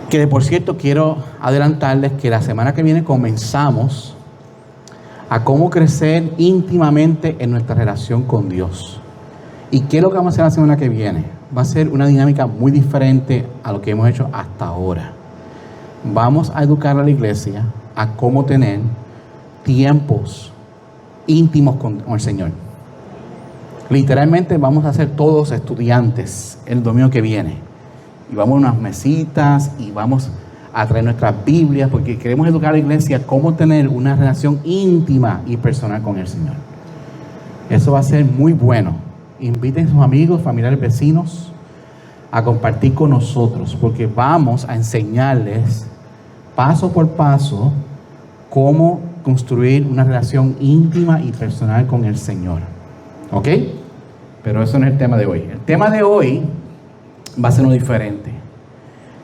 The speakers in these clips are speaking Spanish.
Que por cierto quiero adelantarles que la semana que viene comenzamos a cómo crecer íntimamente en nuestra relación con Dios. ¿Y qué es lo que vamos a hacer la semana que viene? Va a ser una dinámica muy diferente a lo que hemos hecho hasta ahora. Vamos a educar a la iglesia a cómo tener tiempos íntimos con el Señor. Literalmente vamos a ser todos estudiantes el domingo que viene. Y vamos a unas mesitas y vamos a traer nuestras Biblias porque queremos educar a la iglesia cómo tener una relación íntima y personal con el Señor. Eso va a ser muy bueno. Inviten a sus amigos, familiares, vecinos a compartir con nosotros porque vamos a enseñarles paso por paso cómo construir una relación íntima y personal con el Señor. ¿Ok? Pero eso no es el tema de hoy. El tema de hoy va a ser uno diferente.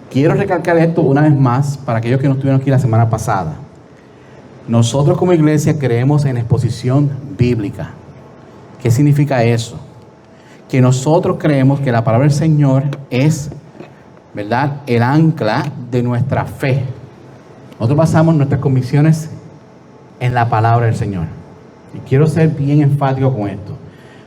Quiero recalcar esto una vez más para aquellos que no estuvieron aquí la semana pasada. Nosotros como iglesia creemos en exposición bíblica. ¿Qué significa eso? Que nosotros creemos que la palabra del Señor es, ¿verdad?, el ancla de nuestra fe. Nosotros basamos nuestras convicciones en la palabra del Señor. Y quiero ser bien enfático con esto.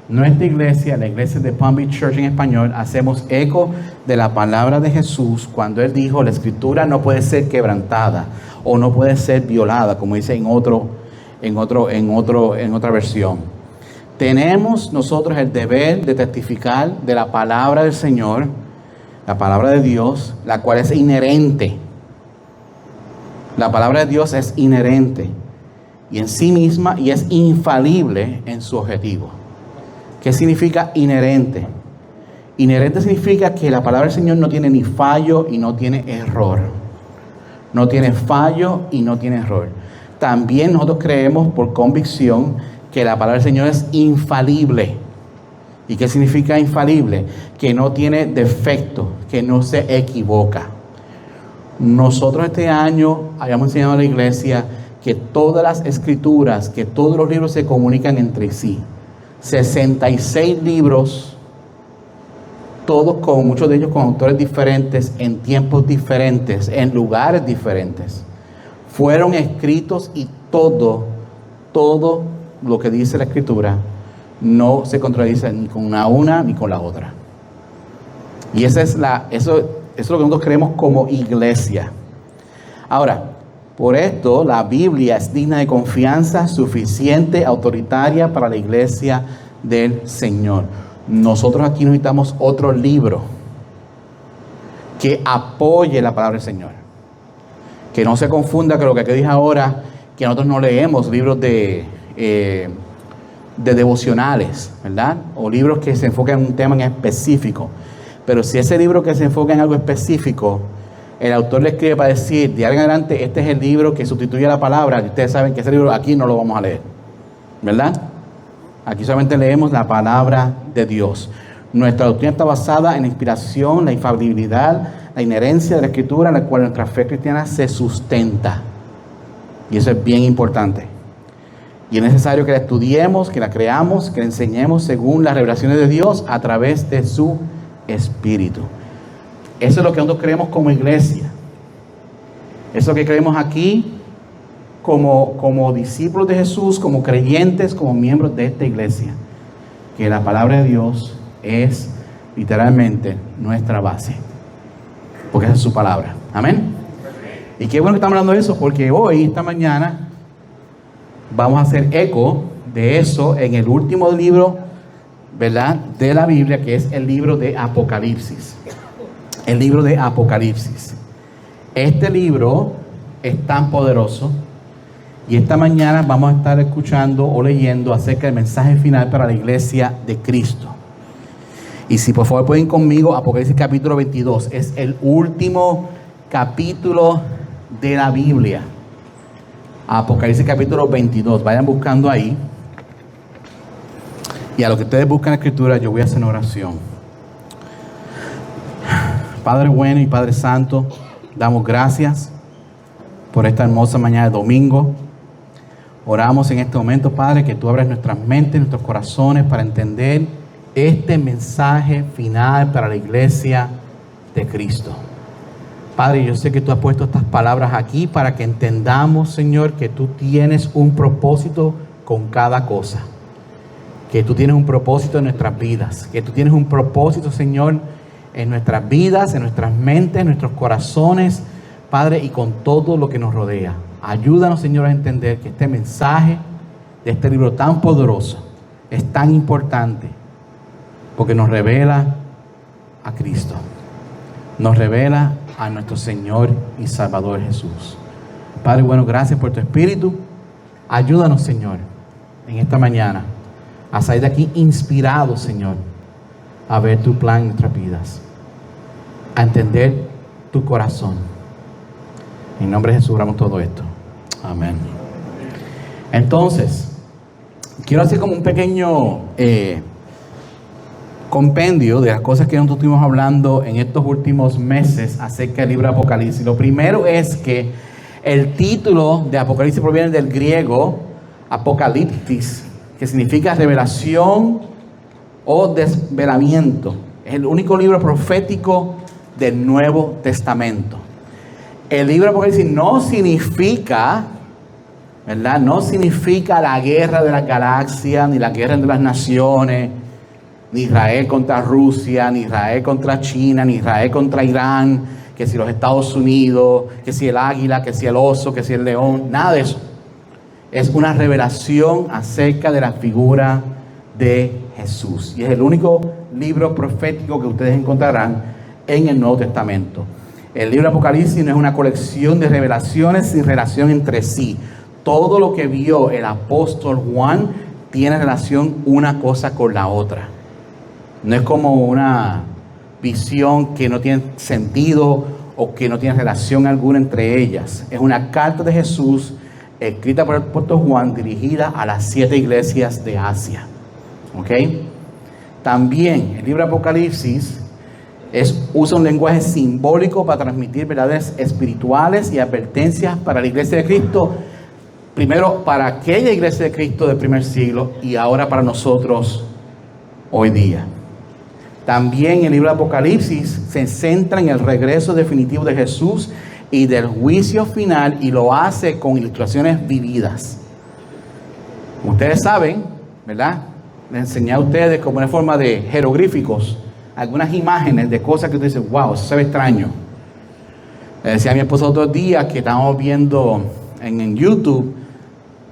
Nuestra iglesia, la iglesia de Palm Beach Church en español, hacemos eco de la palabra de Jesús cuando Él dijo, la escritura no puede ser quebrantada o no puede ser violada, como dice en otra versión. Tenemos nosotros el deber de testificar de la palabra del Señor, la palabra de Dios, la cual es inherente. La palabra de Dios es inherente y en sí misma y es infalible en su objetivo. ¿Qué significa inherente? Inherente significa que la palabra del Señor no tiene ni fallo y no tiene error. No tiene fallo y no tiene error. También nosotros creemos por convicción que la palabra del Señor es infalible. ¿Y qué significa infalible? Que no tiene defecto, que no se equivoca. Nosotros este año habíamos enseñado a la iglesia que todas las escrituras, que todos los libros se comunican entre sí. 66 libros, todos con muchos de ellos con autores diferentes, en tiempos diferentes, en lugares diferentes. Fueron escritos y todo lo que dice la escritura no se contradice ni con una ni con la otra. Y eso es lo que nosotros creemos como iglesia. Ahora, por esto, la Biblia es digna de confianza, suficiente, autoritaria para la iglesia del Señor. Nosotros aquí necesitamos otro libro que apoye la palabra del Señor. Que no se confunda con lo que dije ahora, que nosotros no leemos libros de devocionales, ¿verdad? O libros que se enfocan en un tema en específico. Pero si ese libro que se enfoca en algo específico, el autor le escribe para decir, de ahora en adelante, este es el libro que sustituye la palabra. Y ustedes saben que ese libro aquí no lo vamos a leer, ¿verdad? Aquí solamente leemos la palabra de Dios. Nuestra doctrina está basada en la inspiración, la infalibilidad, la inherencia de la escritura, en la cual nuestra fe cristiana se sustenta. Y eso es bien importante. Y es necesario que la estudiemos, que la creamos, que la enseñemos según las revelaciones de Dios a través de su Espíritu. Eso es lo que nosotros creemos como iglesia. Eso es lo que creemos aquí como discípulos de Jesús, como creyentes, como miembros de esta iglesia. Que la palabra de Dios es literalmente nuestra base. Porque esa es su palabra. Amén. Y qué bueno que estamos hablando de eso, porque hoy, esta mañana, vamos a hacer eco de eso en el último libro, ¿verdad?, de la Biblia, que es el libro de Apocalipsis. El libro de Apocalipsis. Este libro es tan poderoso y esta mañana vamos a estar escuchando o leyendo acerca del mensaje final para la iglesia de Cristo. Y si por favor pueden conmigo, Apocalipsis capítulo 22. Es el último capítulo de la Biblia. Apocalipsis capítulo 22. Vayan buscando ahí. Y a lo que ustedes buscan en la escritura, yo voy a hacer una oración. Padre bueno y Padre santo, damos gracias por esta hermosa mañana de domingo. Oramos en este momento, Padre, que tú abras nuestras mentes, nuestros corazones para entender este mensaje final para la iglesia de Cristo. Padre, yo sé que tú has puesto estas palabras aquí para que entendamos, Señor, que tú tienes un propósito con cada cosa. Que tú tienes un propósito en nuestras vidas. Que tú tienes un propósito, Señor, en nuestras vidas, en nuestras mentes, en nuestros corazones, Padre, y con todo lo que nos rodea. Ayúdanos, Señor, a entender que este mensaje de este libro tan poderoso es tan importante porque nos revela a Cristo. Nos revela a nuestro Señor y Salvador Jesús. Padre, bueno, gracias por tu Espíritu. Ayúdanos, Señor, en esta mañana a salir de aquí inspirados, Señor, a ver tu plan en nuestras vidas, a entender tu corazón. En nombre de Jesús oramos todo esto. Amén. Entonces, quiero hacer como un pequeño compendio de las cosas que nosotros estuvimos hablando en estos últimos meses acerca del libro de Apocalipsis. Lo primero es que el título de Apocalipsis proviene del griego Apocalipsis, que significa revelación o desvelamiento. Es el único libro profético del Nuevo Testamento. El libro de Apocalipsis no significa, ¿verdad? No significa la guerra de las galaxias, ni la guerra entre las naciones, ni Israel contra Rusia, ni Israel contra China, ni Israel contra Irán, que si los Estados Unidos, que si el águila, que si el oso, que si el león, nada de eso. Es una revelación acerca de la figura de Jesús. Y es el único libro profético que ustedes encontrarán en el Nuevo Testamento. El libro de Apocalipsis no es una colección de revelaciones sin relación entre sí. Todo lo que vio el apóstol Juan tiene relación una cosa con la otra. No es como una visión que no tiene sentido o que no tiene relación alguna entre ellas. Es una carta de Jesús escrita por el apóstol Juan, dirigida a las 7 iglesias de Asia. ¿Ok? También el libro de Apocalipsis usa un lenguaje simbólico para transmitir verdades espirituales y advertencias para la iglesia de Cristo. Primero para aquella iglesia de Cristo del primer siglo y ahora para nosotros hoy día. También el libro de Apocalipsis se centra en el regreso definitivo de Jesús y del juicio final, y lo hace con ilustraciones vividas. Ustedes saben, ¿verdad? Les enseñé a ustedes como una forma de jeroglíficos, algunas imágenes de cosas que ustedes dicen, wow, eso se ve extraño. Le decía a mi esposa otros días que estábamos viendo en YouTube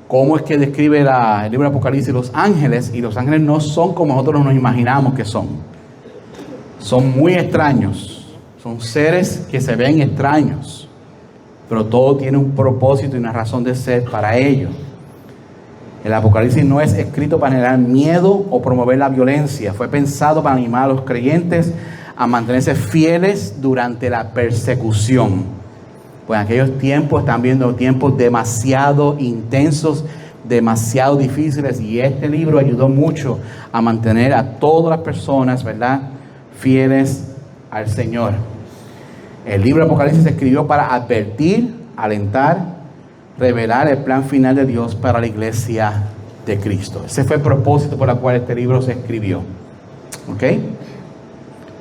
cómo es que describe el libro de Apocalipsis los ángeles, y los ángeles no son como nosotros nos imaginamos que son. Son muy extraños, son seres que se ven extraños, pero todo tiene un propósito y una razón de ser para ellos. El Apocalipsis no es escrito para generar miedo o promover la violencia. Fue pensado para animar a los creyentes a mantenerse fieles durante la persecución. Pues en aquellos tiempos están viendo tiempos demasiado intensos, demasiado difíciles, y este libro ayudó mucho a mantener a todas las personas, ¿verdad?, fieles al Señor. El libro de Apocalipsis se escribió para advertir, alentar, revelar el plan final de Dios para la iglesia de Cristo. Ese fue el propósito por el cual este libro se escribió. ¿Ok?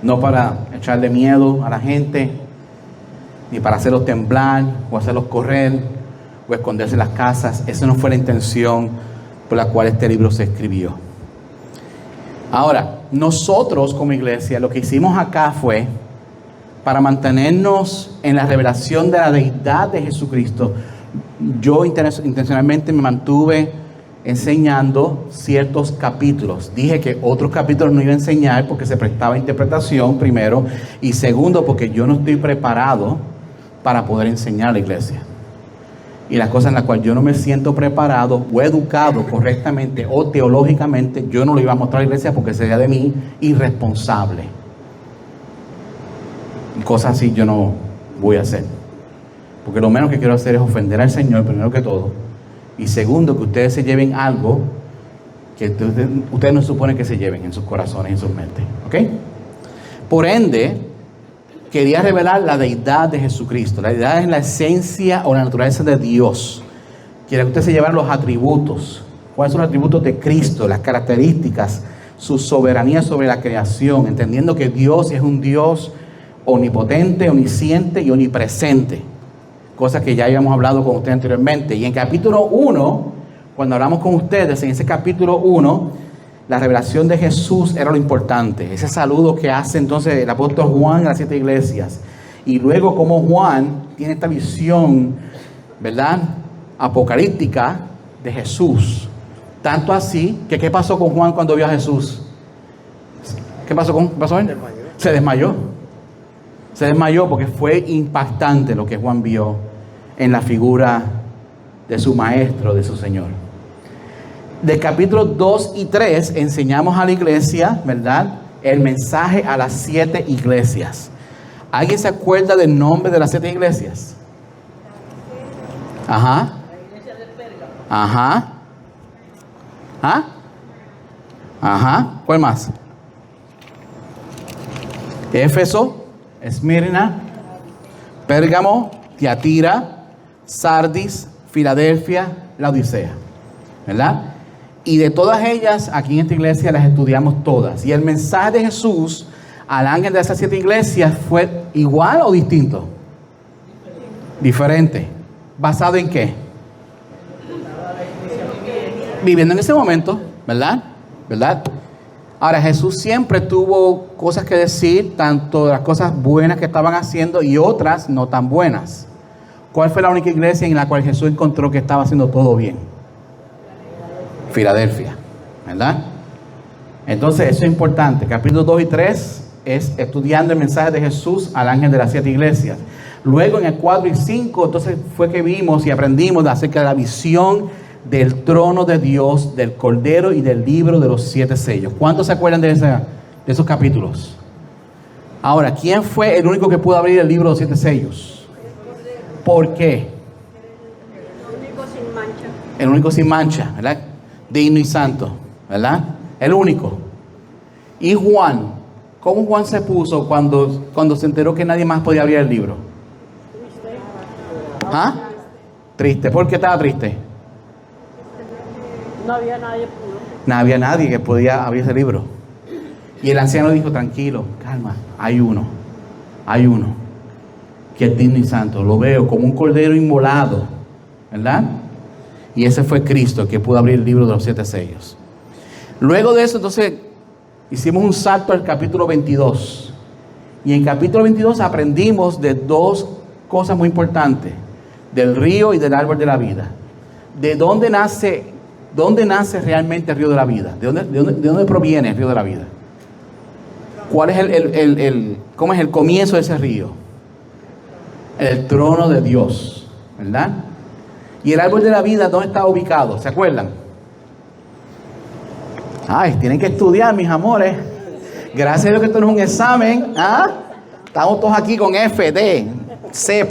No para echarle miedo a la gente, ni para hacerlos temblar, o hacerlos correr, o esconderse en las casas. Esa no fue la intención por la cual este libro se escribió. Ahora, nosotros como iglesia, lo que hicimos acá fue, para mantenernos en la revelación de la deidad de Jesucristo, yo intencionalmente me mantuve enseñando ciertos capítulos. Dije que otros capítulos no iba a enseñar porque se prestaba interpretación, primero, y segundo, porque yo no estoy preparado para poder enseñar a la iglesia. Y las cosas en las cuales yo no me siento preparado o educado correctamente o teológicamente, yo no lo iba a mostrar a la iglesia porque sería de mí irresponsable. Y cosas así yo no voy a hacer. Porque lo menos que quiero hacer es ofender al Señor, primero que todo. Y segundo, que ustedes se lleven algo que ustedes no suponen que se lleven en sus corazones y en sus mentes. ¿Ok? Por ende, quería revelar la deidad de Jesucristo. La deidad es la esencia o la naturaleza de Dios. Quiere que ustedes se lleven los atributos. ¿Cuáles son los atributos de Cristo? Las características, su soberanía sobre la creación, entendiendo que Dios es un Dios omnipotente, omnisciente y omnipresente. Cosas que ya habíamos hablado con ustedes anteriormente. Y en capítulo 1, cuando hablamos con ustedes, en ese capítulo 1, la revelación de Jesús era lo importante. Ese saludo que hace entonces el apóstol Juan a las 7 iglesias. Y luego como Juan tiene esta visión, ¿verdad?, apocalíptica de Jesús. Tanto así que ¿qué pasó con Juan cuando vio a Jesús? ¿Qué pasó él? Se desmayó. Se desmayó porque fue impactante lo que Juan vio en la figura de su maestro, de su Señor. De capítulos 2 y 3 enseñamos a la iglesia, ¿verdad?, el mensaje a las 7 iglesias. ¿Alguien se acuerda del nombre de las 7 iglesias? Ajá. Ajá. ¿Ah? Ajá. ¿Cuál más? Éfeso, Esmirna, Pérgamo, Tiatira, Sardis, Filadelfia, Laodicea. ¿Verdad? Y de todas ellas, aquí en esta iglesia las estudiamos todas. Y el mensaje de Jesús al ángel de esas 7 iglesias fue igual o distinto. Diferente. ¿Basado en qué? Viviendo en ese momento, ¿verdad? ¿Verdad? Ahora, Jesús siempre tuvo cosas que decir, tanto las cosas buenas que estaban haciendo y otras no tan buenas. ¿Cuál fue la única iglesia en la cual Jesús encontró que estaba haciendo todo bien? Filadelfia, ¿verdad? Entonces, eso es importante. Capítulos 2 y 3 es estudiando el mensaje de Jesús al ángel de las 7 iglesias. Luego, en el 4 y 5, entonces fue que vimos y aprendimos acerca de la visión del trono de Dios, del Cordero y del libro de los 7 sellos. ¿Cuántos se acuerdan de esos capítulos? Ahora, ¿quién fue el único que pudo abrir el libro de los 7 sellos? ¿Por qué? El único sin mancha. El único sin mancha, ¿verdad? Digno y santo, ¿verdad? El único. Y Juan, ¿cómo Juan se puso cuando se enteró que nadie más podía abrir el libro? ¿Ah? Triste. ¿Por qué estaba triste? No había nadie puro. No había nadie que podía abrir ese libro. Y el anciano dijo, tranquilo, calma, hay uno que es digno y santo. Lo veo como un cordero inmolado, ¿verdad? Y ese fue Cristo que pudo abrir el libro de los 7 sellos. Luego de eso, entonces, hicimos un salto al capítulo 22. Y en capítulo 22 aprendimos de 2 cosas muy importantes. Del río y del árbol de la vida. ¿De dónde nace realmente el río de la vida? ¿De dónde proviene el río de la vida? ¿Cuál es cómo es el comienzo de ese río? El trono de Dios, ¿verdad? Y el árbol de la vida, ¿dónde está ubicado? ¿Se acuerdan? Ay, tienen que estudiar, mis amores. Gracias a Dios que esto no es un examen. ¿Ah? Estamos todos aquí con F, D, C+.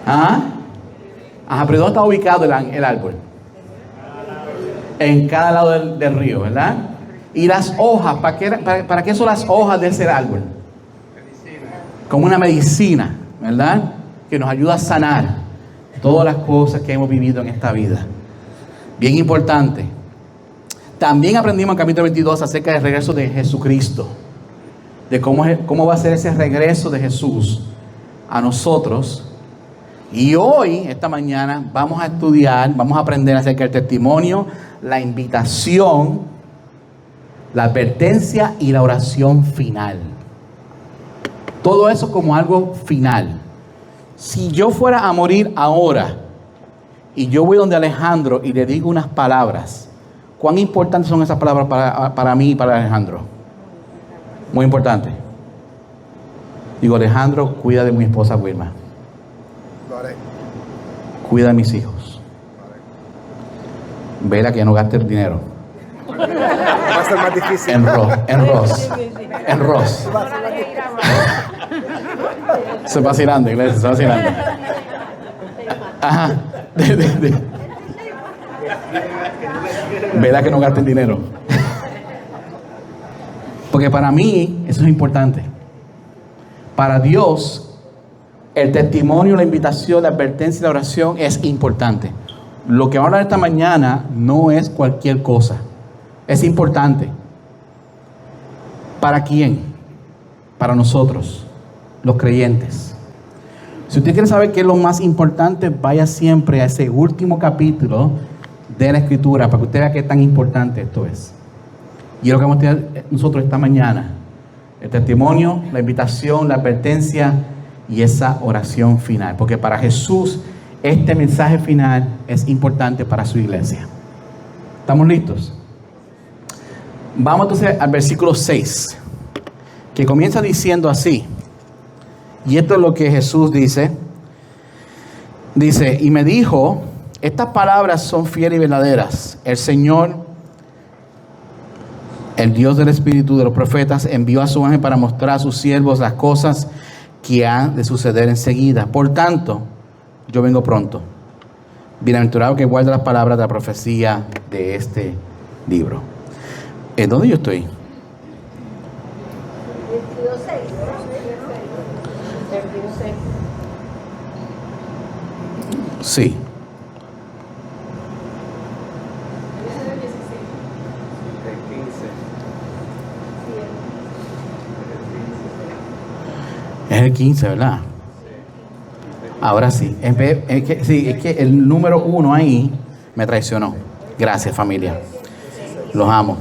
¿Ah? Ajá, pero ¿dónde está ubicado el árbol? En cada lado del río, ¿verdad? Y las hojas, ¿para qué son las hojas de ese árbol? Como una medicina, ¿verdad? Que nos ayuda a sanar todas las cosas que hemos vivido en esta vida. Bien importante. También aprendimos en el capítulo 22 acerca del regreso de Jesucristo. De cómo va a ser ese regreso de Jesús a nosotros. Y hoy, esta mañana, vamos a estudiar, vamos a aprender acerca del testimonio, la invitación, la advertencia y la oración final. Todo eso como algo final. Si yo fuera a morir ahora y yo voy donde Alejandro y le digo unas palabras, ¿cuán importantes son esas palabras para mí y para Alejandro? Muy importante. Digo, Alejandro, cuida de mi esposa Wilma. Cuida de mis hijos. Vela que no gaste el dinero. Va a ser más difícil. En Ross. Se va vacilando, iglesia, se va vacilando. Ajá. Vela que no gaste el dinero. Porque para mí eso es importante. Para Dios, el testimonio, la invitación, la advertencia y la oración es importante. Lo que vamos a hablar esta mañana no es cualquier cosa. Es importante. ¿Para quién? para nosotros, los creyentes. Si usted quiere saber qué es lo más importante, vaya siempre a ese último capítulo de la Escritura para que usted vea qué tan importante esto es. Y es lo que vamos a tener nosotros esta mañana: el testimonio, la invitación, la advertencia y esa oración final. Porque para Jesús este mensaje final es importante para su iglesia. ¿Estamos listos? Vamos entonces al versículo 6, que comienza diciendo así. Y esto es lo que Jesús dice. Dice: y me dijo, estas palabras son fieles y verdaderas. El Señor, el Dios del Espíritu de los profetas, envió a su ángel para mostrar a sus siervos las cosas que han de suceder enseguida. Por tanto, yo vengo pronto. Bienaventurado que guarda las palabras de la profecía de este libro. ¿En dónde yo estoy? 22:6. Sí. Es el 15, ¿verdad? Ahora sí. Es que el número 1 ahí me traicionó. Gracias, familia. Los amo.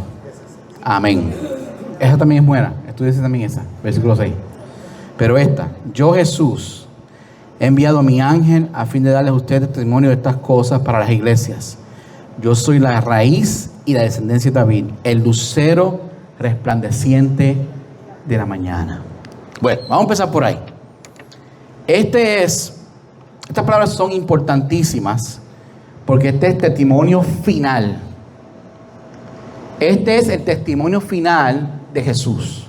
Amén. Esa también es buena. Estudiese también esa. Versículo 6. Pero esta: yo, Jesús, he enviado a mi ángel a fin de darles a ustedes testimonio de estas cosas para las iglesias. Yo soy la raíz y la descendencia de David, el lucero resplandeciente de la mañana. Bueno, vamos a empezar por ahí. Estas palabras son importantísimas porque este es el testimonio final. Este es el testimonio final de Jesús.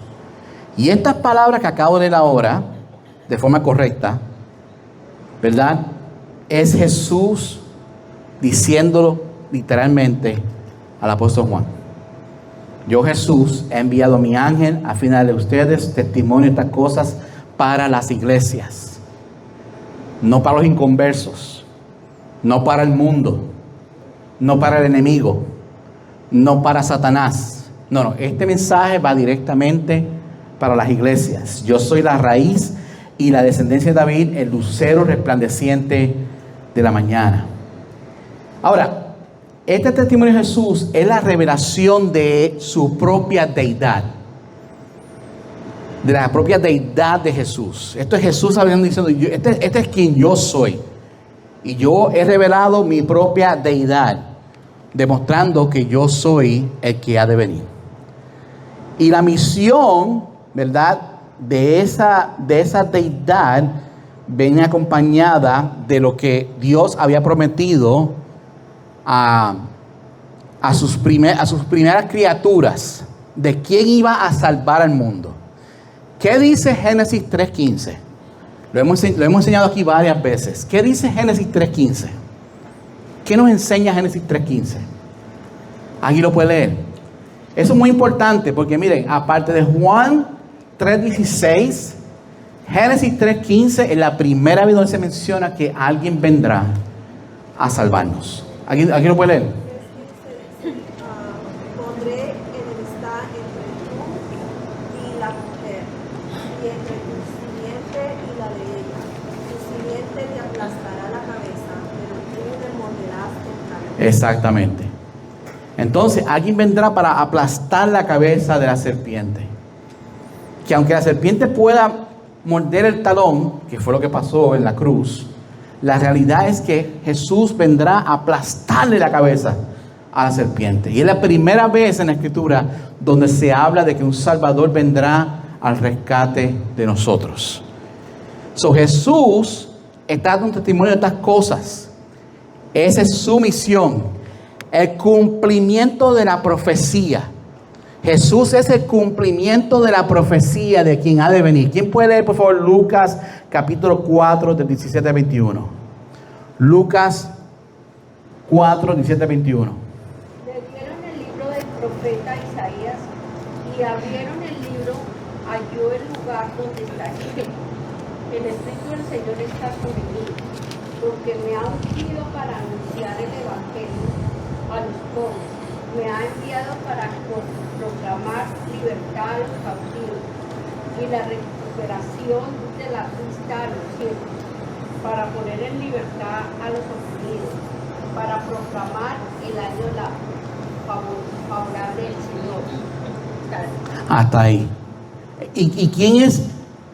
Y estas palabras que acabo de leer ahora, de forma correcta, ¿verdad? Es Jesús diciéndolo literalmente al apóstol Juan. Yo, Jesús, he enviado a mi ángel a fin de darle a ustedes testimonio de estas cosas para las iglesias. No para los inconversos, no para el mundo, no para el enemigo, no para Satanás. No, este mensaje va directamente para las iglesias. Yo soy la raíz y la descendencia de David, el lucero resplandeciente de la mañana. Ahora, este testimonio de Jesús es la revelación de su propia deidad. De la propia deidad de Jesús. Esto es Jesús hablando diciendo: este es quien yo soy. Y yo he revelado mi propia deidad, demostrando que yo soy el que ha de venir. Y la misión, ¿verdad?, de esa deidad viene acompañada de lo que Dios había prometido a sus primeras criaturas, de quién iba a salvar al mundo. ¿Qué dice Génesis 3:15? Lo hemos enseñado aquí varias veces. ¿Qué dice Génesis 3:15? ¿Qué nos enseña Génesis 3:15? Aquí lo puede leer. Eso es muy importante porque miren, aparte de Juan 3:16, Génesis 3:15 es la primera vez donde se menciona que alguien vendrá a salvarnos. Aquí lo puede leer. Pondré enemistad entre tú y la mujer, y entre tu simiente y la de ella. Tu simiente te aplastará la cabeza, pero tú le morderás el talón. Exactamente. Entonces, alguien vendrá para aplastar la cabeza de la serpiente. Que aunque la serpiente pueda morder el talón, que fue lo que pasó en la cruz, la realidad es que Jesús vendrá a aplastarle la cabeza a la serpiente. Y es la primera vez en la Escritura donde se habla de que un Salvador vendrá al rescate de nosotros. Jesús está dando un testimonio de estas cosas. Esa es su misión. El cumplimiento de la profecía. Jesús es el cumplimiento de la profecía de quien ha de venir. ¿Quién puede leer, por favor, Lucas capítulo 4, del 17 al 21? Lucas 4, 17 al 21. Le dieron el libro del profeta Isaías y abrieron el libro, halló el lugar donde está escrito: el Espíritu del Señor está sobre mí, porque me ha ungido para anunciar el Evangelio a los pobres. Me ha enviado para proclamar libertad a los cautivos y y la recuperación de la vista a los ciegos, para poner en libertad a los oprimidos, para proclamar el año favorable del Señor. Hasta ahí. ¿Y quién es?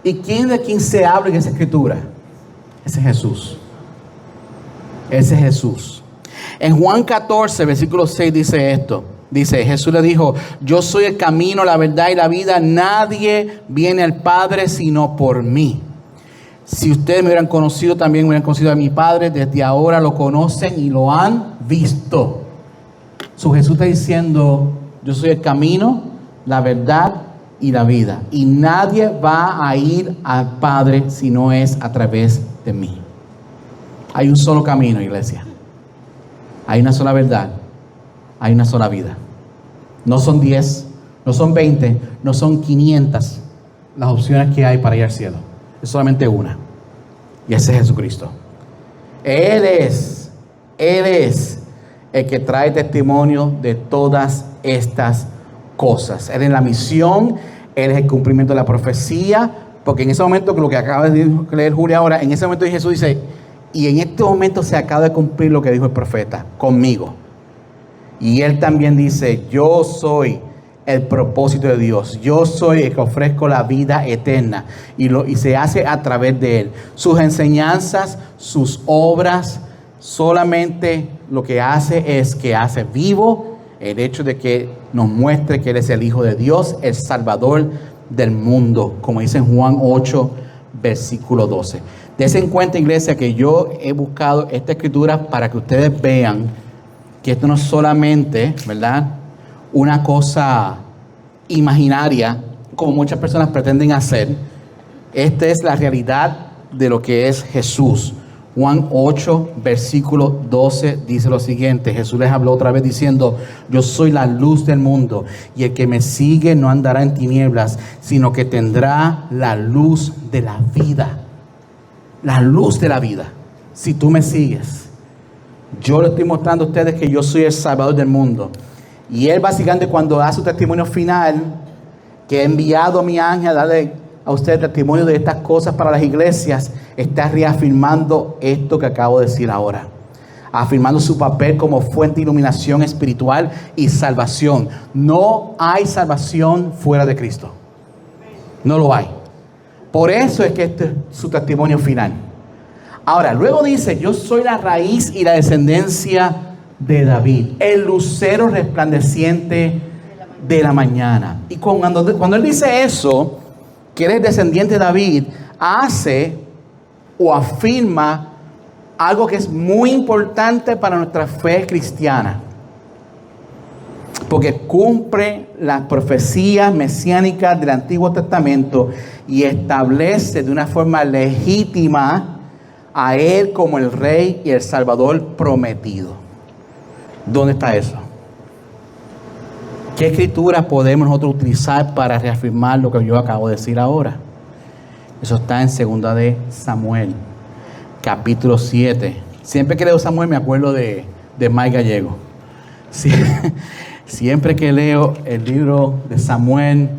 ¿Y quién de quién se habla en esa escritura? Ese es Jesús. Ese es Jesús. En Juan 14, versículo 6 dice esto. Dice, Jesús le dijo, yo soy el camino, la verdad y la vida. Nadie viene al Padre sino por mí. Si ustedes me hubieran conocido, también me hubieran conocido a mi Padre. Desde ahora lo conocen y lo han visto. Jesús está diciendo, yo soy el camino, la verdad y la vida. Y nadie va a ir al Padre si no es a través de mí. Hay un solo camino, iglesia. Hay una sola verdad. Hay una sola vida. No son 10, no son 20, no son 500 las opciones que hay para ir al cielo. Es solamente una. Y ese es Jesucristo. Él es el que trae testimonio de todas estas cosas. Él es la misión, Él es el cumplimiento de la profecía, porque en ese momento, que lo que acaba de leer Julia ahora, en ese momento Jesús dice, y en este momento se acaba de cumplir lo que dijo el profeta, conmigo. Y Él también dice, yo soy el propósito de Dios. Yo soy el que ofrezco la vida eterna. Y se hace a través de Él. Sus enseñanzas, sus obras, solamente lo que hace es que hace vivo el hecho de que nos muestre que Él es el Hijo de Dios, el Salvador del mundo, como dice en Juan 8, versículo 12. Dense en cuenta, iglesia, que yo he buscado esta escritura para que ustedes vean que esto no es solamente, ¿verdad?, una cosa imaginaria, como muchas personas pretenden hacer. Esta es la realidad de lo que es Jesús. Juan 8, versículo 12 dice lo siguiente. Jesús les habló otra vez diciendo, yo soy la luz del mundo, y el que me sigue no andará en tinieblas, sino que tendrá la luz de la vida. La luz de la vida. Si tú me sigues, yo le estoy mostrando a ustedes que yo soy el Salvador del mundo. Y Él básicamente, cuando da su testimonio final, que he enviado a mi ángel a darle a ustedes testimonio de estas cosas para las iglesias, está reafirmando esto que acabo de decir ahora. Afirmando su papel como fuente de iluminación espiritual y salvación. No hay salvación fuera de Cristo. No lo hay. Por eso es que este es su testimonio final. Ahora, luego dice, yo soy la raíz y la descendencia de David, el lucero resplandeciente de la mañana. Y cuando él dice eso, que él es descendiente de David, hace o afirma algo que es muy importante para nuestra fe cristiana, porque cumple las profecías mesiánicas del Antiguo Testamento y establece de una forma legítima a Él como el Rey y el Salvador prometido. ¿Dónde está eso? ¿Qué escritura podemos nosotros utilizar para reafirmar lo que yo acabo de decir ahora? Eso está en 2 de Samuel, capítulo 7. Siempre que leo Samuel me acuerdo de Mike Gallego. Siempre que leo el libro de Samuel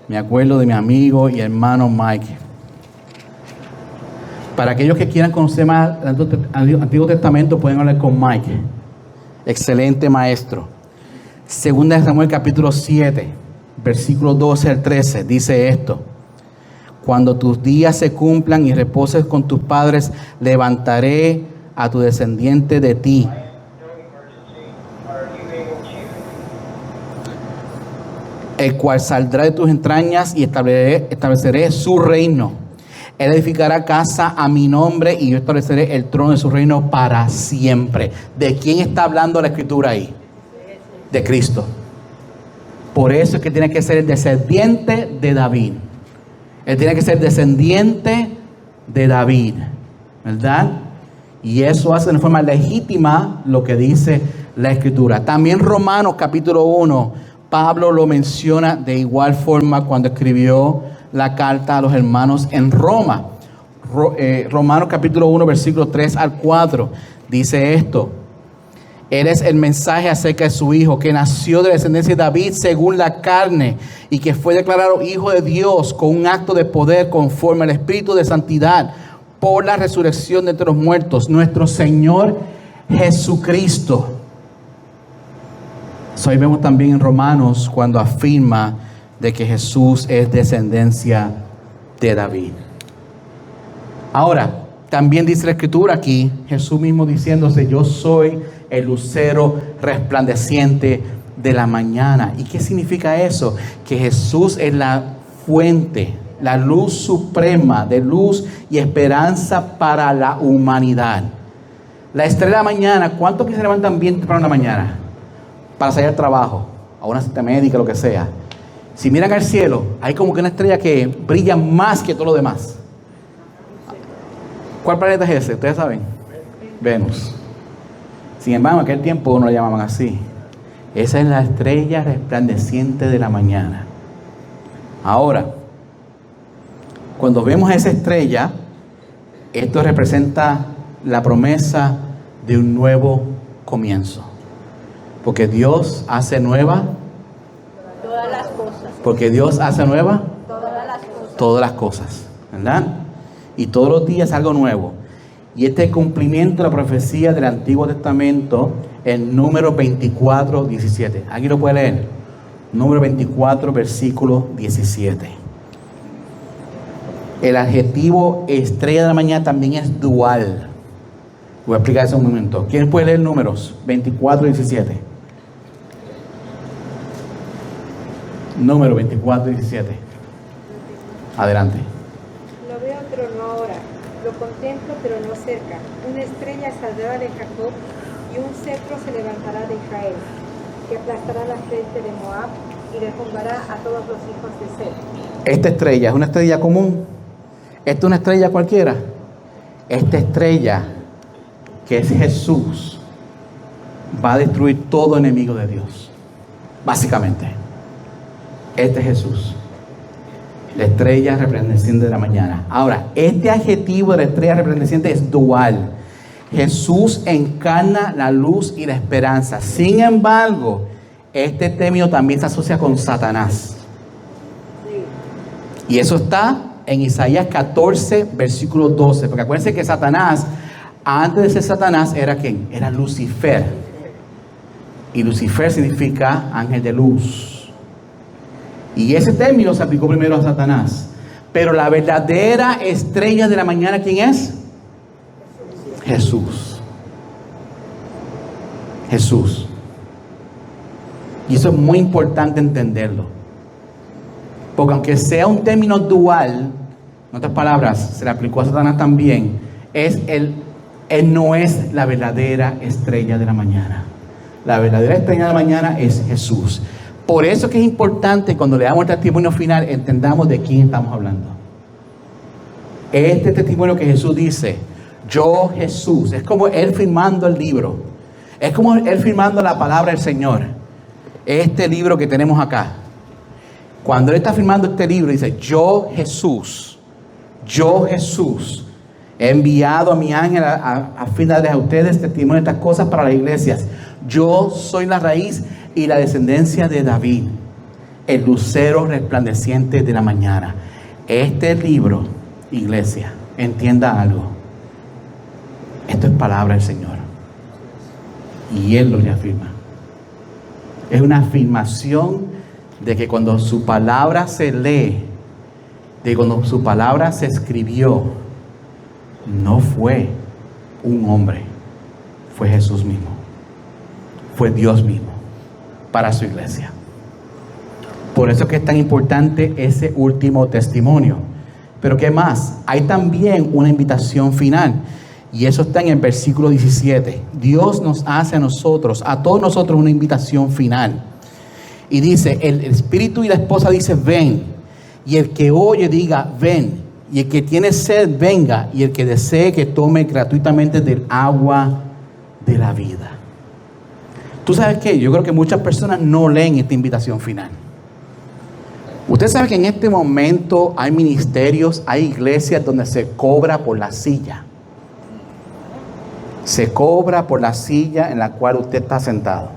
me acuerdo de mi amigo y hermano Mike. Para aquellos que quieran conocer más el Antiguo Testamento, pueden hablar con Mike. Excelente maestro. 2 de Samuel capítulo 7, versículos 12 al 13, dice esto. Cuando tus días se cumplan y reposes con tus padres, levantaré a tu descendiente de ti. El cual saldrá de tus entrañas y estableceré su reino. Él edificará casa a mi nombre y yo estableceré el trono de su reino para siempre. ¿De quién está hablando la escritura ahí? De Cristo. Por eso es que tiene que ser el descendiente de David. Él tiene que ser descendiente de David, ¿verdad? Y eso hace de forma legítima lo que dice la escritura. También Romanos capítulo 1, Pablo lo menciona de igual forma cuando escribió la carta a los hermanos en Roma. Romanos capítulo 1, versículos 3 al 4, dice esto. Él es el mensaje acerca de su Hijo, que nació de la descendencia de David según la carne y que fue declarado Hijo de Dios con un acto de poder conforme al Espíritu de santidad por la resurrección de entre los muertos, nuestro Señor Jesucristo. Hoy vemos también en Romanos cuando afirma de que Jesús es descendencia de David. Ahora, también dice la Escritura aquí, Jesús mismo diciéndose, yo soy el lucero resplandeciente de la mañana. ¿Y qué significa eso? Que Jesús es la fuente, la luz suprema de luz y esperanza para la humanidad. La estrella de la mañana, ¿cuántos que se levantan bien temprano en la mañana? Para salir al trabajo, a una cita médica, lo que sea. Si miran al cielo, hay como que una estrella que brilla más que todo lo demás. ¿Cuál planeta es ese? ¿Ustedes saben? Venus. Sin embargo, en aquel tiempo no la llamaban así. Esa es la estrella resplandeciente de la mañana. Ahora, cuando vemos a esa estrella, esto representa la promesa de un nuevo comienzo. Porque Dios hace nueva todas las cosas. Porque Dios hace nueva Todas las cosas. todas las cosas, ¿verdad? Y todos los días algo nuevo. Y este es el cumplimiento de la profecía del Antiguo Testamento en Número 24, 17. ¿Alguien lo puede leer? Número 24, versículo 17. El adjetivo estrella de la mañana también es dual. Voy a explicar eso en un momento. ¿Quién puede leer Números 24, 17? Número 24, 17. Adelante. Lo veo, pero no ahora. Lo contemplo, pero no cerca. Una estrella saldrá de Jacob y un cetro se levantará de Israel, que aplastará la frente de Moab y derrumbará a todos los hijos de Set. Esta estrella es una estrella común. Esta es una estrella cualquiera. Esta estrella, que es Jesús, va a destruir todo enemigo de Dios. Básicamente. Este es Jesús. La estrella resplandeciente de la mañana. Ahora, este adjetivo de la estrella resplandeciente es dual. Jesús encarna la luz y la esperanza. Sin embargo, este término también se asocia con Satanás. Y eso está en Isaías 14, versículo 12. Porque acuérdense que Satanás, antes de ser Satanás, ¿era quién? Era Lucifer. Y Lucifer significa ángel de luz. Y ese término se aplicó primero a Satanás. Pero la verdadera estrella de la mañana, ¿quién es? Jesús. Jesús. Y eso es muy importante entenderlo. Porque aunque sea un término dual, en otras palabras, se le aplicó a Satanás también, él no es la verdadera estrella de la mañana. La verdadera estrella de la mañana es Jesús. Por eso que es importante cuando le damos el testimonio final, entendamos de quién estamos hablando. Este testimonio que Jesús dice, yo Jesús, es como Él firmando el libro. Es como Él firmando la palabra del Señor. Este libro que tenemos acá. Cuando Él está firmando este libro, dice, yo Jesús, he enviado a mi ángel a fin de darles a ustedes testimonio de estas cosas para las iglesias. Yo soy la raíz y la descendencia de David, el lucero resplandeciente de la mañana. Este libro, iglesia, entienda algo. Esto es palabra del Señor. Y Él lo reafirma. Es una afirmación de que cuando su palabra se lee, de cuando su palabra se escribió, no fue un hombre, fue Jesús mismo. Fue Dios mismo para su iglesia. Por eso es que es tan importante ese último testimonio. Pero ¿qué más? Hay también una invitación final. Y eso está en el versículo 17. Dios nos hace a nosotros, a todos nosotros, una invitación final. Y dice, el espíritu y la esposa dice, ven. Y el que oye diga, ven. Y el que tiene sed, venga. Y el que desee, que tome gratuitamente del agua de la vida. ¿Tú sabes qué? Yo creo que muchas personas no leen esta invitación final. Usted sabe que en este momento hay ministerios, hay iglesias donde se cobra por la silla. Se cobra por la silla en la cual usted está sentado.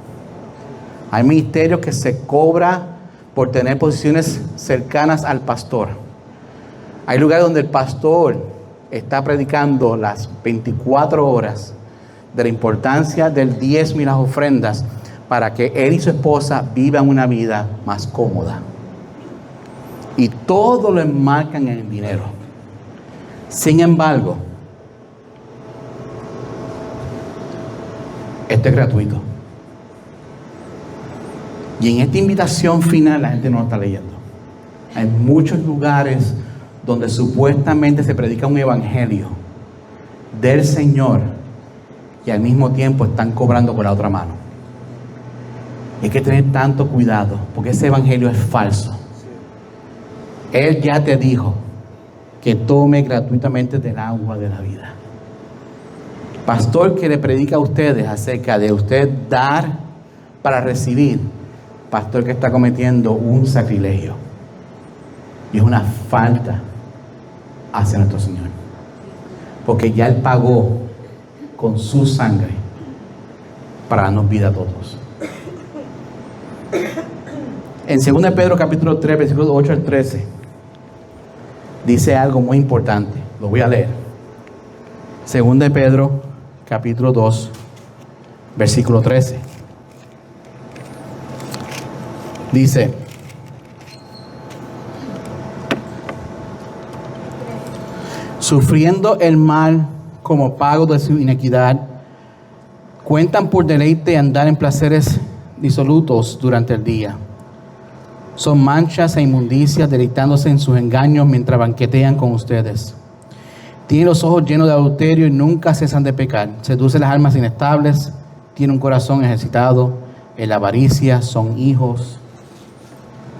Hay ministerios que se cobra por tener posiciones cercanas al pastor. Hay lugares donde el pastor está predicando las 24 horas de la importancia del diezmo y las ofrendas para que él y su esposa vivan una vida más cómoda. Y todo lo enmarcan en el dinero. Sin embargo, esto es gratuito. Y en esta invitación final la gente no lo está leyendo. Hay muchos lugares donde supuestamente se predica un evangelio del Señor y al mismo tiempo están cobrando con la otra mano. Hay que tener tanto cuidado porque ese evangelio es falso. Él ya te dijo que tome gratuitamente del agua de la vida. Pastor que le predica a ustedes acerca de usted dar para recibir, pastor que está cometiendo un sacrilegio y es una falta hacia nuestro Señor, porque ya Él pagó con su sangre para darnos vida a todos. En 2 Pedro capítulo 3 versículos 8 al 13 dice algo muy importante. Lo voy a leer. 2 Pedro capítulo 2 versículo 13 dice: sufriendo el mal como pago de su iniquidad, cuentan por deleite andar en placeres disolutos durante el día. Son manchas e inmundicias, deleitándose en sus engaños mientras banquetean con ustedes. Tienen los ojos llenos de adulterio y nunca cesan de pecar. Seducen las almas inestables, tienen un corazón ejercitado en la avaricia, son hijos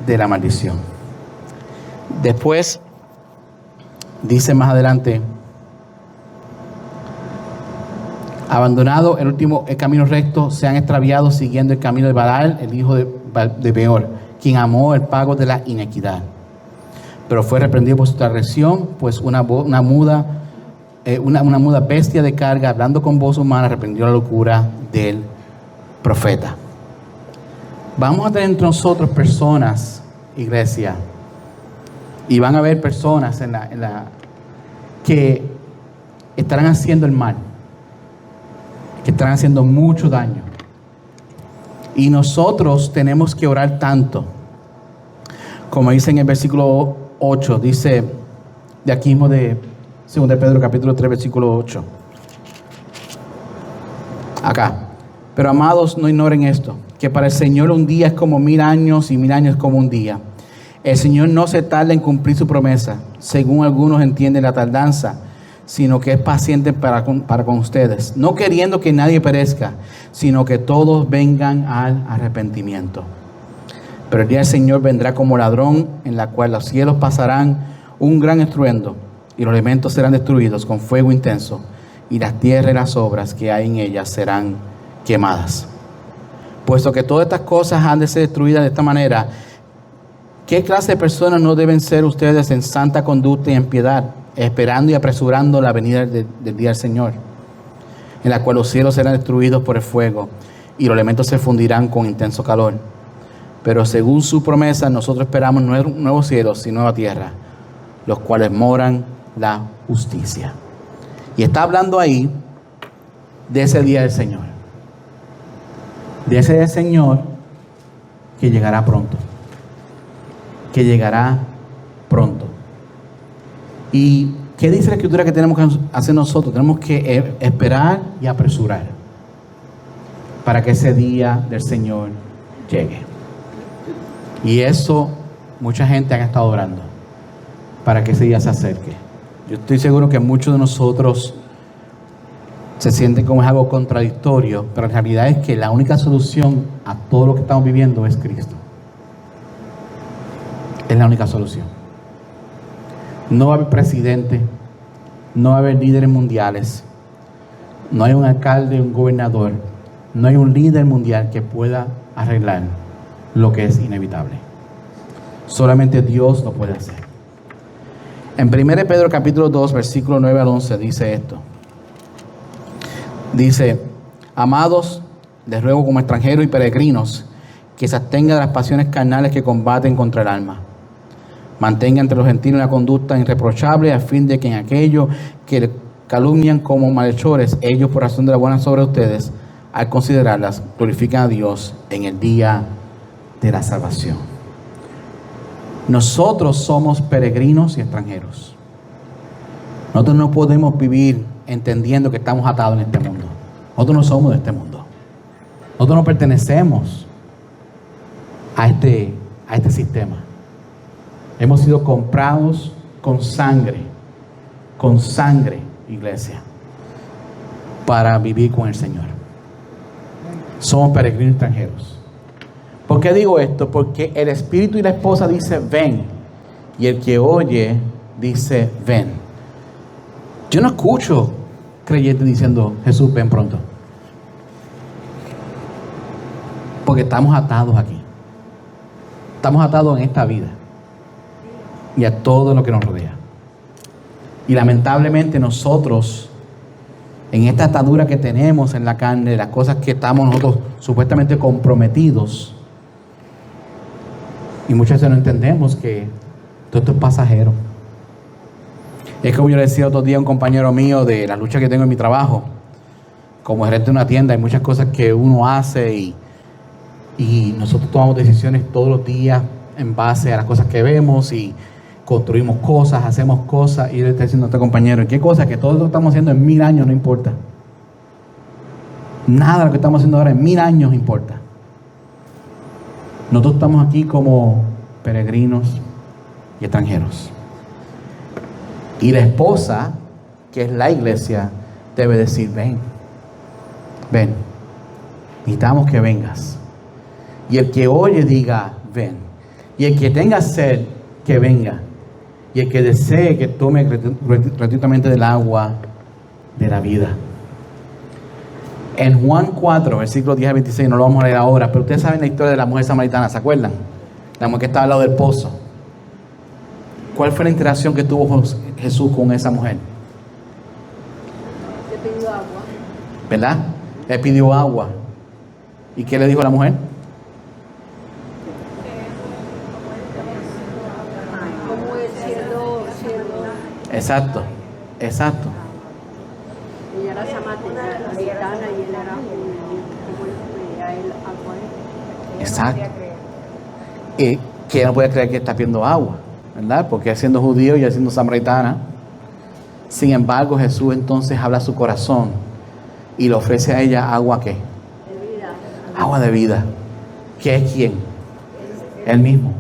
de la maldición. Después dice más adelante: abandonado el camino recto, se han extraviado siguiendo el camino de Balaam, el hijo de Beor, quien amó el pago de la iniquidad, pero fue reprendido por su transgresión, pues una muda bestia de carga, hablando con voz humana, reprendió la locura del profeta. Vamos a tener entre nosotros personas, iglesia, y van a haber personas que estarán haciendo el mal, que estarán haciendo mucho daño. Y nosotros tenemos que orar tanto, como dice en el versículo 8, dice de aquí mismo de 2 Pedro capítulo 3 versículo 8. Acá: pero amados, no ignoren esto, que para el Señor un día es como 1000 años y 1000 años como un día. El Señor no se tarda en cumplir su promesa, según algunos entienden la tardanza, sino que es paciente para con ustedes, no queriendo que nadie perezca, sino que todos vengan al arrepentimiento. Pero el día del Señor vendrá como ladrón, en la cual los cielos pasarán un gran estruendo, y los elementos serán destruidos con fuego intenso, y las tierras y las obras que hay en ellas serán quemadas. Puesto que todas estas cosas han de ser destruidas de esta manera, ¿qué clase de personas no deben ser ustedes en santa conducta y en piedad, esperando y apresurando la venida del día del Señor, en la cual los cielos serán destruidos por el fuego y los elementos se fundirán con intenso calor? Pero según su promesa, nosotros esperamos nuevos cielos y nueva tierra, los cuales moran la justicia. Y está hablando ahí de ese día del Señor, de ese día del Señor que llegará pronto, que llegará pronto. ¿Y qué dice la Escritura que tenemos que hacer nosotros? Tenemos que esperar y apresurar para que ese día del Señor llegue. Y eso mucha gente ha estado orando para que ese día se acerque. Yo estoy seguro que muchos de nosotros se sienten como es algo contradictorio, pero la realidad es que la única solución a todo lo que estamos viviendo es Cristo. Es la única solución. No va a haber presidente, no va a haber líderes mundiales, no hay un alcalde, un gobernador, no hay un líder mundial que pueda arreglar lo que es inevitable. Solamente Dios lo puede hacer. En 1 Pedro capítulo 2 versículo 9 al 11 dice esto: Dice: amados, les ruego como extranjeros y peregrinos que se abstengan de las pasiones carnales que combaten contra el alma. Mantengan entre los gentiles una conducta irreprochable, a fin de que en aquello que calumnian como malhechores, ellos por razón de la buena sobre ustedes, al considerarlas, glorifican a Dios en el día de la salvación. Nosotros somos peregrinos y extranjeros. Nosotros no podemos vivir entendiendo que estamos atados en este mundo. Nosotros no somos de este mundo. Nosotros no pertenecemos a este sistema. Hemos sido comprados con sangre, iglesia, para vivir con el Señor. Somos peregrinos extranjeros. ¿Por qué digo esto? Porque el espíritu y la esposa dice ven, y el que oye dice ven. Yo no escucho creyentes diciendo Jesús ven pronto, porque estamos atados aquí. Estamos atados en esta vida y a todo lo que nos rodea. Y lamentablemente nosotros, en esta atadura que tenemos en la carne, las cosas que estamos nosotros supuestamente comprometidos, y muchas veces no entendemos que todo esto es pasajero. Es como yo le decía otro día a un compañero mío de la lucha que tengo en mi trabajo. Como gerente de una tienda, hay muchas cosas que uno hace y nosotros tomamos decisiones todos los días en base a las cosas que vemos y construimos cosas, hacemos cosas. Y él está diciendo a este compañero: ¿qué cosa? Que todo lo que estamos haciendo en 1000 años no importa. Nada de lo que estamos haciendo ahora en 1000 años importa. Nosotros estamos aquí como peregrinos y extranjeros. Y la esposa, que es la iglesia, debe decir ven, ven. Necesitamos que vengas. Y el que oye diga ven. Y el que tenga sed, que venga. Y el que desee, que tome gratuitamente del agua de la vida. En Juan 4, versículos 10 al 26, no lo vamos a leer ahora, pero ustedes saben la historia de la mujer samaritana, ¿se acuerdan? La mujer que estaba al lado del pozo. ¿Cuál fue la interacción que tuvo Jesús con esa mujer? Le pidió agua. ¿Verdad? Le pidió agua. ¿Y qué le dijo la mujer? Como él siendo Exacto. ella era samaritana y él era judío, como él pedía él agua. Exacto. Y que ella no puede creer que está pidiendo agua, ¿verdad? Porque siendo judío y siendo samaritana. Sin embargo, Jesús entonces habla a su corazón y le ofrece a ella agua, ¿qué? De vida. Agua de vida. ¿Qué es quién? Él mismo.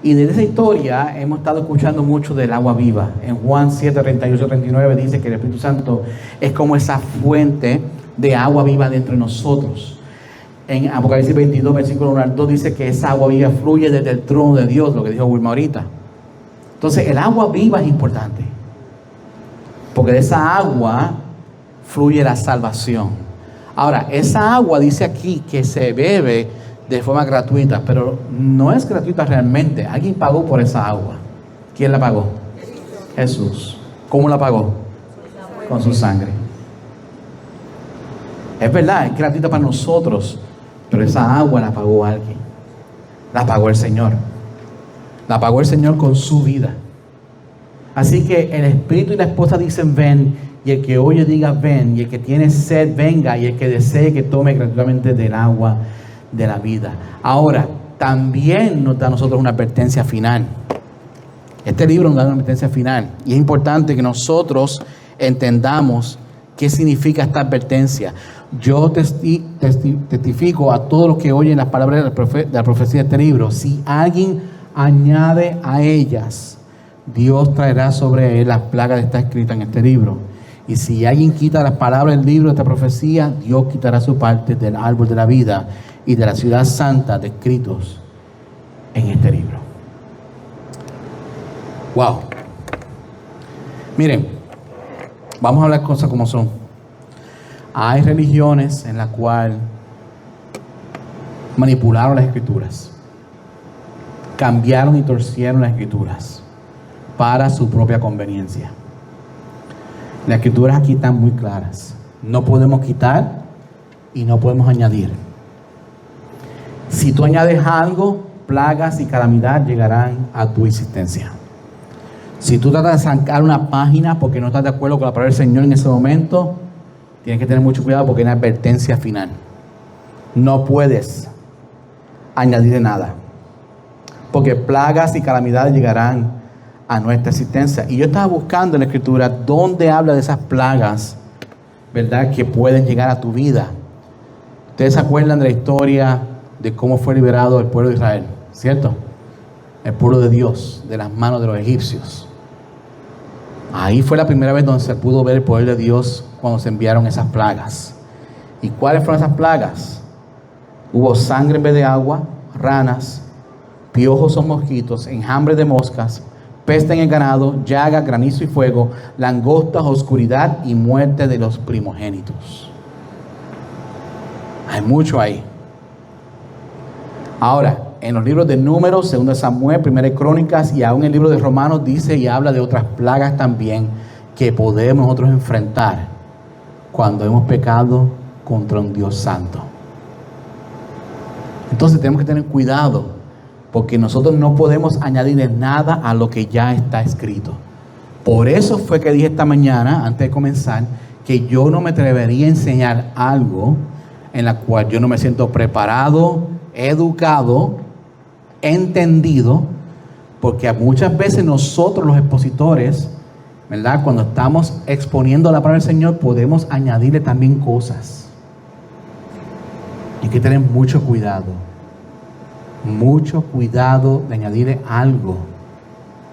Y desde esa historia hemos estado escuchando mucho del agua viva. En Juan 7, 38, 39 dice que el Espíritu Santo es como esa fuente de agua viva dentro de nosotros. En Apocalipsis 22, versículo 1 al 2 dice que esa agua viva fluye desde el trono de Dios, lo que dijo Wilma ahorita. Entonces el agua viva es importante, porque de esa agua fluye la salvación. Ahora, esa agua dice aquí que se bebe de forma gratuita, pero no es gratuita realmente. Alguien pagó por esa agua. ¿Quién la pagó? Jesús. ¿Cómo la pagó? Con su sangre. Es verdad, es gratuita para nosotros, pero esa agua la pagó alguien. La pagó el Señor. La pagó el Señor con su vida. Así que el Espíritu y la esposa dicen ven, y el que oye diga ven, y el que tiene sed venga, y el que desee que tome gratuitamente del agua de la vida. Ahora, también nos da a nosotros una advertencia final. Este libro nos da una advertencia final, y es importante que nosotros entendamos qué significa esta advertencia. Yo testifico a todos los que oyen las palabras de la profecía de este libro: si alguien añade a ellas, Dios traerá sobre él las plagas que está escrita en este libro. Y si alguien quita las palabras del libro de esta profecía, Dios quitará su parte del árbol de la vida y de la ciudad santa descritos en este libro. Wow. Miren, vamos a hablar cosas como son. Hay religiones en las cuales manipularon las escrituras, cambiaron y torcieron las escrituras para su propia conveniencia. Las escrituras aquí están muy claras. No podemos quitar y no podemos añadir. Si tú añades algo, plagas y calamidad llegarán a tu existencia. Si tú tratas de sacar una página porque no estás de acuerdo con la palabra del Señor en ese momento, tienes que tener mucho cuidado porque hay una advertencia final. No puedes añadir nada, porque plagas y calamidades llegarán a nuestra existencia. Y yo estaba buscando en la Escritura dónde habla de esas plagas, ¿verdad?, que pueden llegar a tu vida. Ustedes se acuerdan de la historia de cómo fue liberado el pueblo de Israel, ¿cierto? El pueblo de Dios de las manos de los egipcios. Ahí fue la primera vez donde se pudo ver el poder de Dios cuando se enviaron esas plagas. ¿Y cuáles fueron esas plagas? Hubo sangre en vez de agua, ranas, piojos o mosquitos, enjambre de moscas, peste en el ganado, llaga, granizo y fuego, langostas, oscuridad y muerte de los primogénitos. Hay mucho ahí. Ahora, en los libros de Números, 2 Samuel, 1 Crónicas y aún el libro de Romanos dice y habla de otras plagas también que podemos nosotros enfrentar cuando hemos pecado contra un Dios santo. Entonces tenemos que tener cuidado porque nosotros no podemos añadirle nada a lo que ya está escrito. Por eso fue que dije esta mañana, antes de comenzar, que yo no me atrevería a enseñar algo en la cual yo no me siento preparado, educado, entendido, porque muchas veces nosotros los expositores, ¿verdad?, cuando estamos exponiendo la palabra del Señor, podemos añadirle también cosas. Hay que tener mucho cuidado de añadirle algo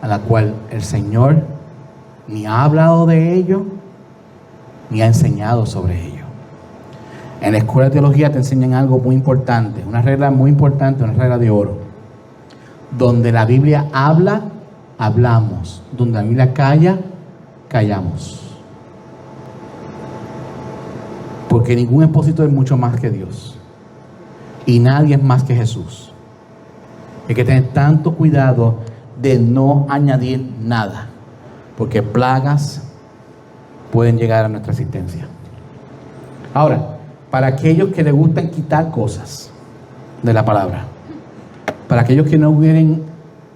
a la cual el Señor ni ha hablado de ello, ni ha enseñado sobre ello. En la escuela de teología te enseñan algo muy importante, una regla muy importante, una regla de oro. Donde la Biblia habla, hablamos. Donde la Biblia calla, callamos. Porque ningún expositor es mucho más que Dios. Y nadie es más que Jesús. Hay que tener tanto cuidado de no añadir nada. Porque plagas pueden llegar a nuestra existencia. Ahora, para aquellos que les gustan quitar cosas de la palabra, para aquellos que no quieren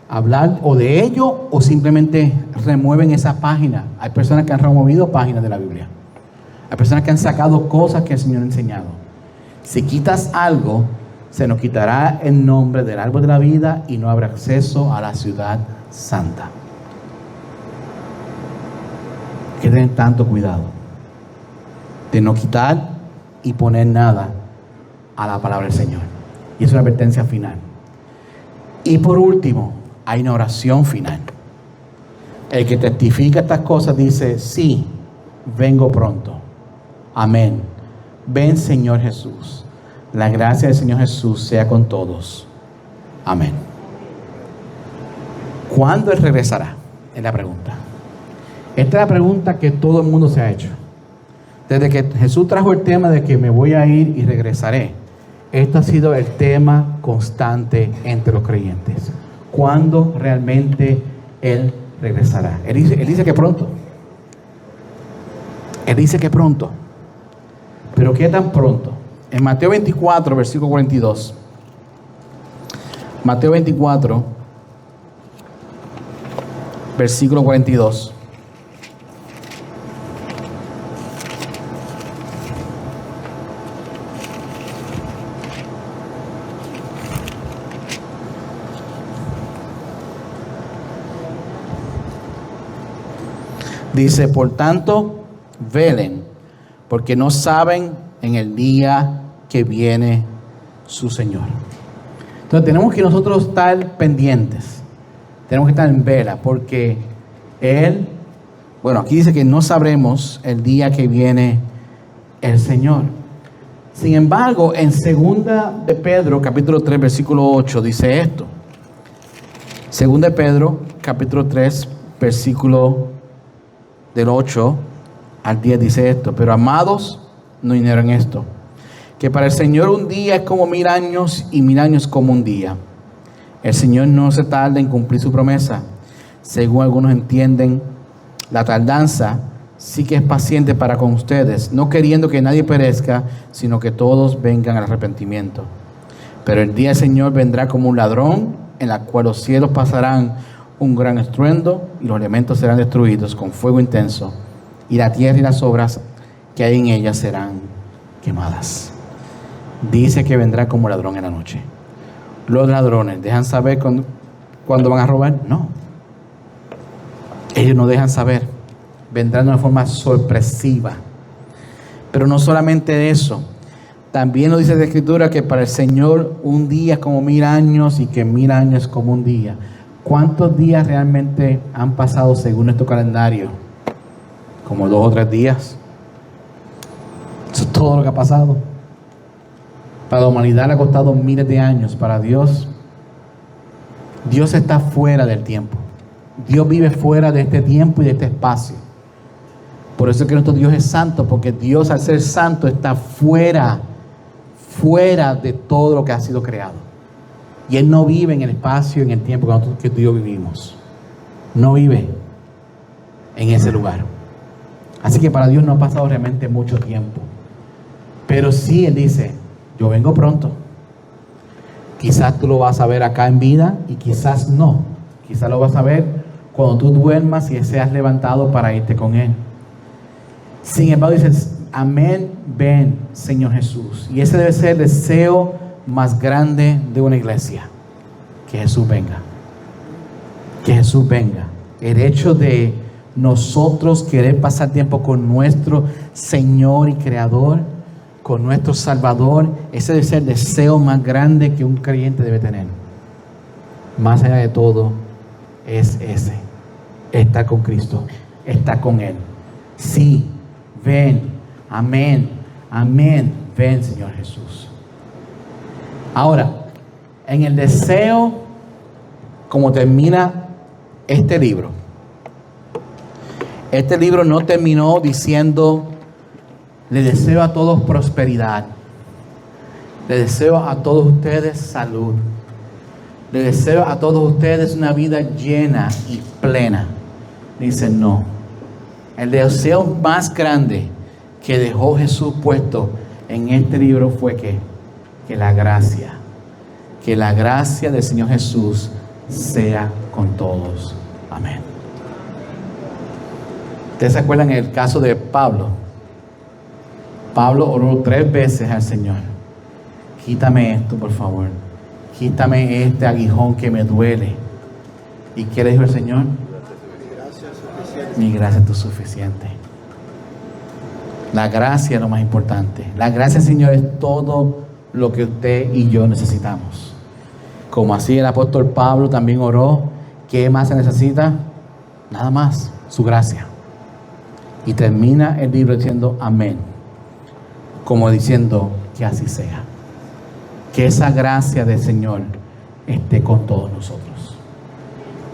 hablar o de ello o simplemente remueven esa página. Hay personas que han removido páginas de la Biblia. Hay personas que han sacado cosas que el Señor ha enseñado. Si quitas algo, se nos quitará el nombre del árbol de la vida y no habrá acceso a la ciudad santa. Hay que tener tanto cuidado de no quitar y poner nada a la palabra del Señor. Y es una advertencia final. Y por último, hay una oración final. El que testifica estas cosas dice: sí, vengo pronto. Amén. Ven, Señor Jesús. La gracia del Señor Jesús sea con todos. Amén. ¿Cuándo Él regresará? Es la pregunta. Esta es la pregunta que todo el mundo se ha hecho. Desde que Jesús trajo el tema de que me voy a ir y regresaré, este ha sido el tema constante entre los creyentes. ¿Cuándo realmente Él regresará? Él dice que pronto. Él dice que pronto. ¿Pero qué tan pronto? En Mateo 24, versículo 42. Mateo 24, versículo 42. Dice: por tanto, velen, porque no saben en el día que viene su Señor. Entonces tenemos que nosotros estar pendientes. Tenemos que estar en vela, porque Él, bueno, aquí dice que no sabremos el día que viene el Señor. Sin embargo, en 2 de Pedro, capítulo 3, versículo 8, dice esto. 2 de Pedro, capítulo 3, versículo del 8 al 10 dice esto: pero amados, no ignoren esto, que para el Señor un día es como 1000 años y 1000 años como un día. El Señor no se tarda en cumplir su promesa, según algunos entienden la tardanza, sí que es paciente para con ustedes, no queriendo que nadie perezca, sino que todos vengan al arrepentimiento. Pero el día del Señor vendrá como un ladrón, en la cual los cielos pasarán un gran estruendo y los elementos serán destruidos con fuego intenso, y la tierra y las obras que hay en ella serán quemadas. Dice que vendrá como ladrón en la noche. Los ladrones dejan saber cuándo van a robar. No, ellos no dejan saber. Vendrán de una forma sorpresiva. Pero no solamente eso, también nos dice la Escritura que para el Señor un día es como 1000 años y que 1000 años es como un día. ¿Cuántos días realmente han pasado según nuestro calendario? Como 2 o 3 días. Eso es todo lo que ha pasado. Para la humanidad le ha costado miles de años. Para Dios, Dios está fuera del tiempo. Dios vive fuera de este tiempo y de este espacio. Por eso es que nuestro Dios es santo, porque Dios, al ser santo, está fuera de todo lo que ha sido creado. Y Él no vive en el espacio y en el tiempo que tú y yo vivimos. No vive en ese lugar. Así que para Dios no ha pasado realmente mucho tiempo. Pero sí, Él dice, yo vengo pronto. Quizás tú lo vas a ver acá en vida y quizás no. Quizás lo vas a ver cuando tú duermas y seas levantado para irte con Él. Sin embargo, dices, amén, ven, Señor Jesús. Y ese debe ser el deseo más grande de una iglesia. Que Jesús venga. Que Jesús venga. El hecho de nosotros querer pasar tiempo con nuestro Señor y Creador, con nuestro Salvador, ese debe ser el deseo más grande que un creyente debe tener. Más allá de todo, es ese. Estar con Cristo. Estar con Él. Sí, ven. Amén. Amén. Ven, Señor Jesús. Ahora, en el deseo, como termina este libro no terminó diciendo, le deseo a todos prosperidad, le deseo a todos ustedes salud, le deseo a todos ustedes una vida llena y plena. Dice, no. El deseo más grande que dejó Jesús puesto en este libro fue que la gracia del Señor Jesús sea con todos. Amén. ¿Ustedes se acuerdan el caso de Pablo? Pablo oró 3 veces al Señor. Quítame esto, por favor. Quítame este aguijón que me duele. ¿Y qué le dijo el Señor? Mi gracia es tu suficiente. La gracia es lo más importante. La gracia, Señor, es todo lo que usted y yo necesitamos. Como así el apóstol Pablo también oró. ¿Qué más se necesita? Nada más, su gracia. Y termina el libro diciendo amén. Como diciendo que así sea. Que esa gracia del Señor esté con todos nosotros.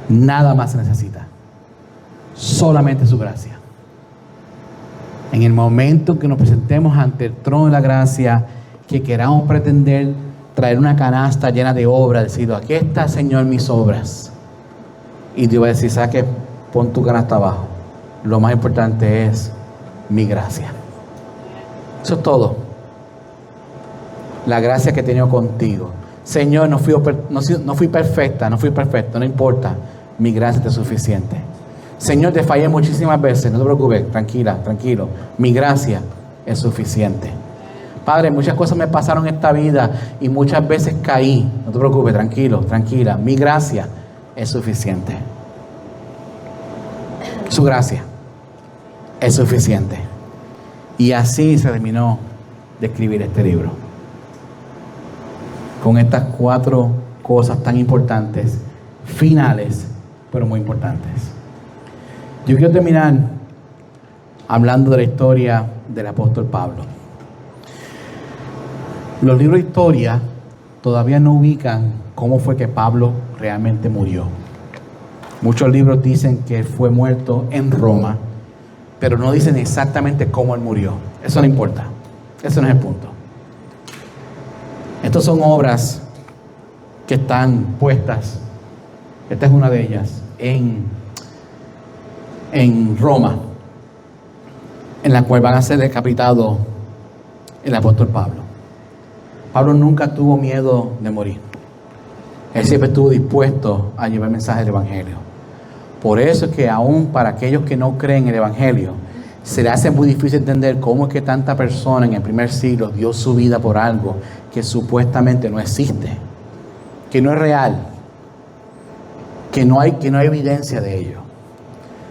Nada más se necesita. Solamente su gracia. En el momento que nos presentemos ante el trono de la gracia, que queramos pretender traer una canasta llena de obras, decir, aquí está, Señor, mis obras. Y Dios va a decir, saque, pon tu canasta abajo. Lo más importante es mi gracia. Eso es todo. La gracia que he tenido contigo. Señor, no fui perfecta, no importa. Mi gracia es suficiente. Señor, te fallé muchísimas veces, no te preocupes, tranquilo. Mi gracia es suficiente. Padre, muchas cosas me pasaron en esta vida y muchas veces caí. No te preocupes, tranquila. Mi gracia es suficiente. Su gracia es suficiente. Y así se terminó de escribir este libro. Con estas 4 cosas tan importantes, finales, pero muy importantes. Yo quiero terminar hablando de la historia del apóstol Pablo. Los libros de historia todavía no ubican cómo fue que Pablo realmente murió. Muchos libros dicen que fue muerto en Roma, pero no dicen exactamente cómo él murió. Eso no importa. Eso no es el punto. Estas son obras que están puestas. Esta es una de ellas en Roma. en la cual van a ser decapitados el apóstol Pablo. Pablo nunca tuvo miedo de morir. Él siempre estuvo dispuesto a llevar el mensaje del Evangelio. Por eso es que aún para aquellos que no creen en el Evangelio, se le hace muy difícil entender cómo es que tanta persona en el primer siglo dio su vida por algo que supuestamente no existe, que no es real, que no hay evidencia de ello.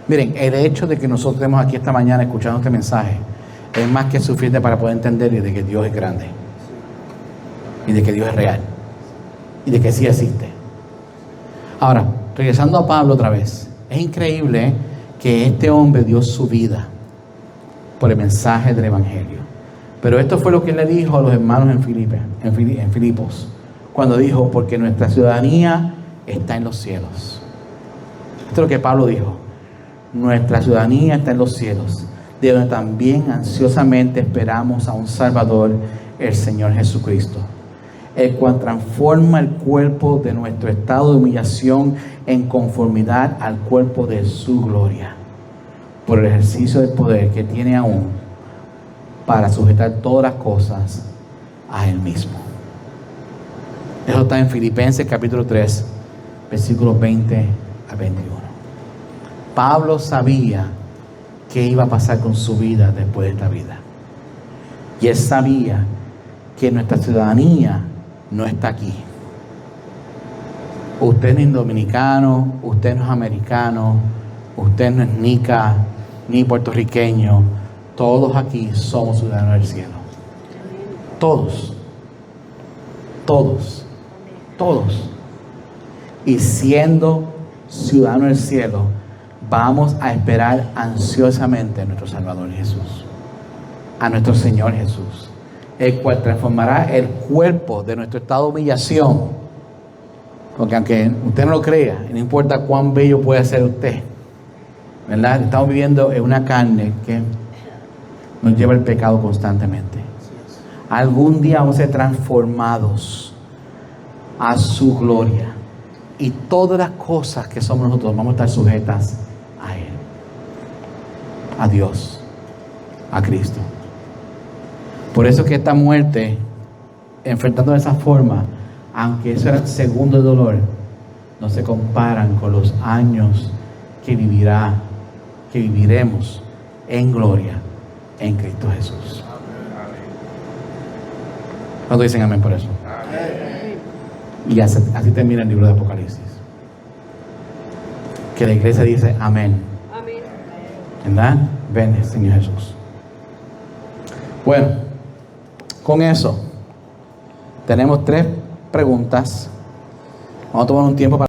Miren, el hecho de que nosotros estemos aquí esta mañana escuchando este mensaje es más que suficiente para poder entender de que Dios es grande, y de que Dios es real, y de que sí existe. Ahora, regresando a Pablo otra vez, es increíble que este hombre dio su vida por el mensaje del Evangelio. Pero esto fue lo que él le dijo a los hermanos en Filipos, cuando dijo, porque nuestra ciudadanía está en los cielos. Esto es lo que Pablo dijo. Nuestra ciudadanía está en los cielos, de donde también ansiosamente esperamos a un Salvador, el Señor Jesucristo, el cual transforma el cuerpo de nuestro estado de humillación en conformidad al cuerpo de su gloria, por el ejercicio del poder que tiene aún para sujetar todas las cosas a Él mismo. Eso está en Filipenses capítulo 3, versículos 20 a 21. Pablo sabía qué iba a pasar con su vida después de esta vida. Y él sabía que nuestra ciudadanía no está aquí. Usted no es dominicano, usted no es americano, usted no es nica, ni puertorriqueño. Todos aquí somos ciudadanos del cielo. Todos. Todos. Todos. Y siendo ciudadanos del cielo, vamos a esperar ansiosamente a nuestro Salvador Jesús, a nuestro Señor Jesús, el cual transformará el cuerpo de nuestro estado de humillación. Porque aunque usted no lo crea, no importa cuán bello pueda ser usted, ¿verdad? Estamos viviendo en una carne que nos lleva al pecado constantemente. Algún día vamos a ser transformados a su gloria. Y todas las cosas que somos nosotros vamos a estar sujetas a Él, a Dios, a Cristo. Por eso que esta muerte, enfrentando de esa forma, aunque eso era segundo de dolor, no se comparan con los años que viviremos en gloria en Cristo Jesús. ¿Cuántos dicen amén por eso? Y así termina el libro de Apocalipsis. Que la iglesia dice amén. Amén. ¿Verdad? Ven, Señor Jesús. Bueno, con eso tenemos 3 preguntas. Vamos a tomar un tiempo para